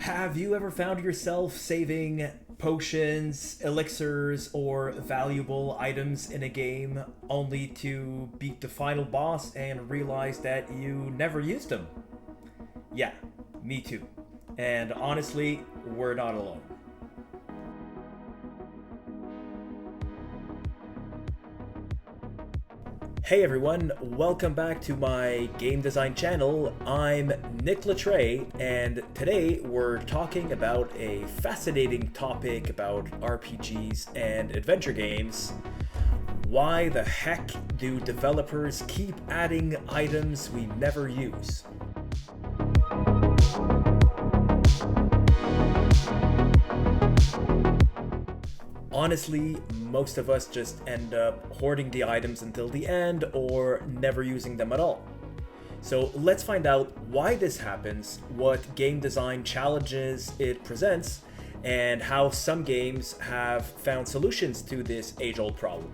Have you ever found yourself saving potions, elixirs, or valuable items in a game only to beat the final boss and realize that you never used them? Yeah, me too. And honestly, we're not alone. Hey everyone, welcome back to my game design channel. I'm Nick Latray, and today we're talking about a fascinating topic about RPGs and adventure games. Why the heck do developers keep adding items we never use? Honestly, most of us just end up hoarding the items until the end or never using them at all. So let's find out why this happens, what game design challenges it presents, and how some games have found solutions to this age-old problem.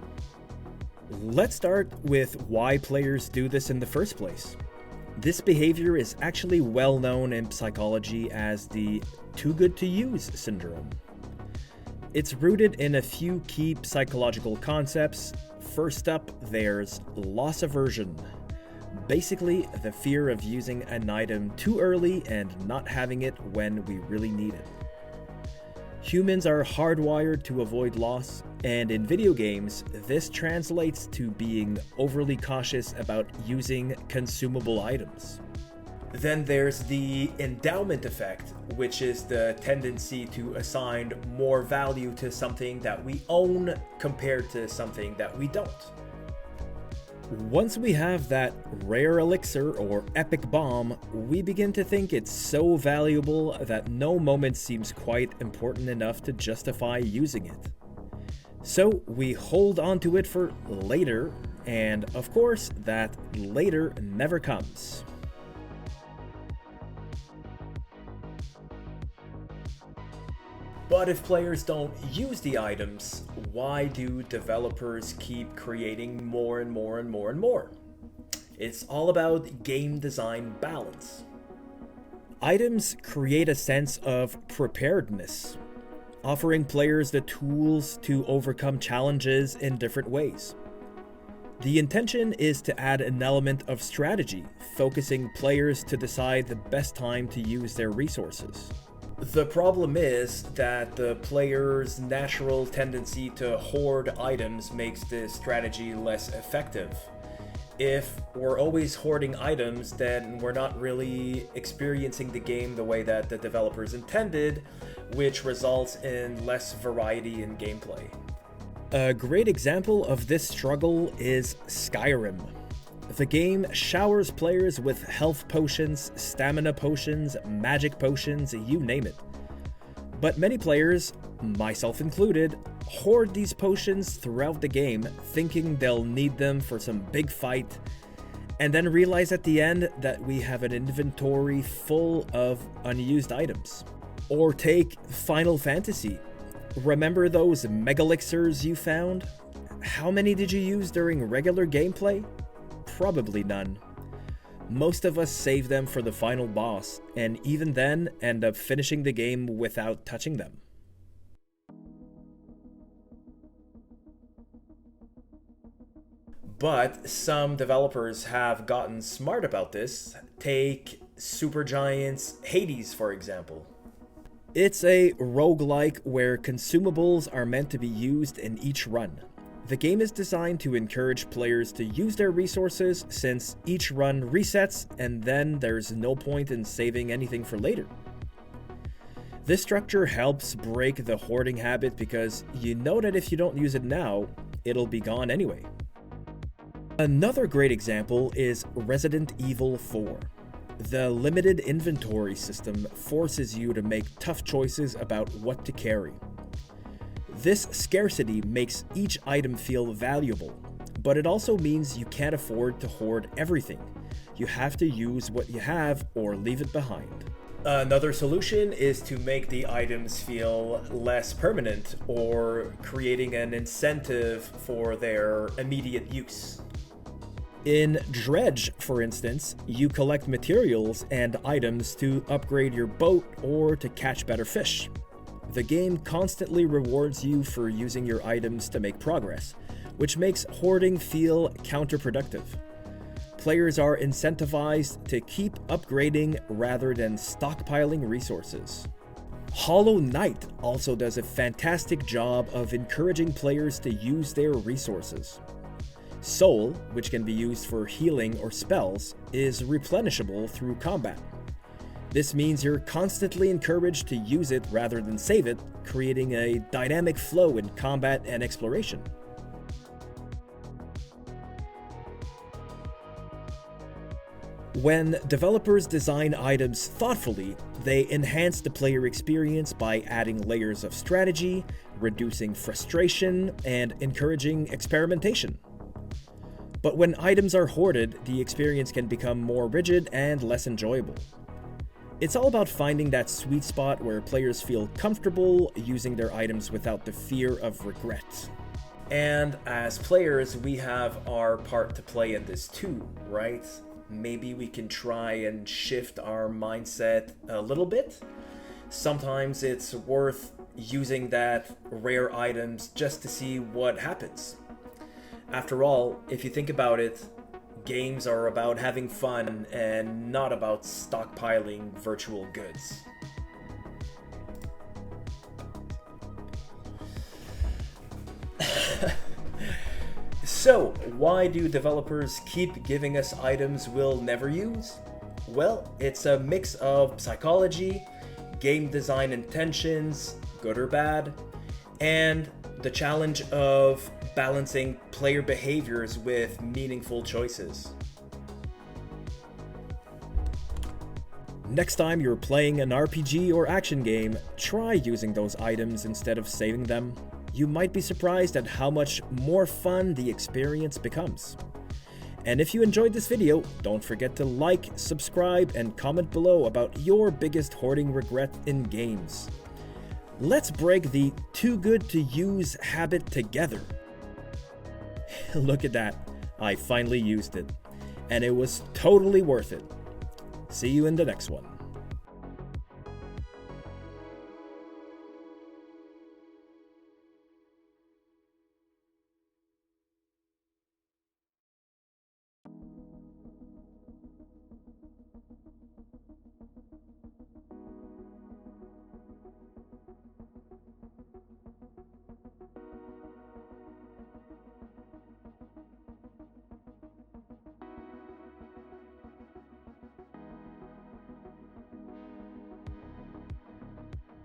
Let's start with why players do this in the first place. This behavior is actually well known in psychology as the too good to use syndrome. It's rooted in a few key psychological concepts. First up, there's loss aversion. Basically, the fear of using an item too early and not having it when we really need it. Humans are hardwired to avoid loss, and in video games, this translates to being overly cautious about using consumable items. Then there's the endowment effect, which is the tendency to assign more value to something that we own compared to something that we don't. Once we have that rare elixir or epic bomb, we begin to think it's so valuable that no moment seems quite important enough to justify using it. So we hold on to it for later, and of course, that later never comes. But if players don't use the items, why do developers keep creating more and more and more and more? It's all about game design balance. Items create a sense of preparedness, offering players the tools to overcome challenges in different ways. The intention is to add an element of strategy, focusing players to decide the best time to use their resources. The problem is that the player's natural tendency to hoard items makes this strategy less effective. If we're always hoarding items, then we're not really experiencing the game the way that the developers intended, which results in less variety in gameplay. A great example of this struggle is Skyrim. The game showers players with health potions, stamina potions, magic potions, you name it. But many players, myself included, hoard these potions throughout the game, thinking they'll need them for some big fight, and then realize at the end that we have an inventory full of unused items. Or take Final Fantasy. Remember those mega elixirs you found? How many did you use during regular gameplay? Probably none. Most of us save them for the final boss, and even then end up finishing the game without touching them. But some developers have gotten smart about this. Take Supergiant's Hades, for example. It's a roguelike where consumables are meant to be used in each run. The game is designed to encourage players to use their resources since each run resets and then there's no point in saving anything for later. This structure helps break the hoarding habit because you know that if you don't use it now, it'll be gone anyway. Another great example is Resident Evil 4. The limited inventory system forces you to make tough choices about what to carry. This scarcity makes each item feel valuable, but it also means you can't afford to hoard everything. You have to use what you have or leave it behind. Another solution is to make the items feel less permanent or creating an incentive for their immediate use. In Dredge, for instance, you collect materials and items to upgrade your boat or to catch better fish. The game constantly rewards you for using your items to make progress, which makes hoarding feel counterproductive. Players are incentivized to keep upgrading rather than stockpiling resources. Hollow Knight also does a fantastic job of encouraging players to use their resources. Soul, which can be used for healing or spells, is replenishable through combat. This means you're constantly encouraged to use it rather than save it, creating a dynamic flow in combat and exploration. When developers design items thoughtfully, they enhance the player experience by adding layers of strategy, reducing frustration, and encouraging experimentation. But when items are hoarded, the experience can become more rigid and less enjoyable. It's all about finding that sweet spot where players feel comfortable using their items without the fear of regret. And as players, we have our part to play in this too, right? Maybe we can try and shift our mindset a little bit. Sometimes it's worth using that rare items just to see what happens. After all, if you think about it, games are about having fun and not about stockpiling virtual goods. So, why do developers keep giving us items we'll never use? Well, it's a mix of psychology, game design intentions, good or bad, and the challenge of balancing player behaviors with meaningful choices. Next time you're playing an RPG or action game, try using those items instead of saving them. You might be surprised at how much more fun the experience becomes. And if you enjoyed this video, don't forget to like, subscribe, and comment below about your biggest hoarding regret in games. Let's break the too good to use habit together. Look at that, I finally used it, and it was totally worth it. See you in the next one.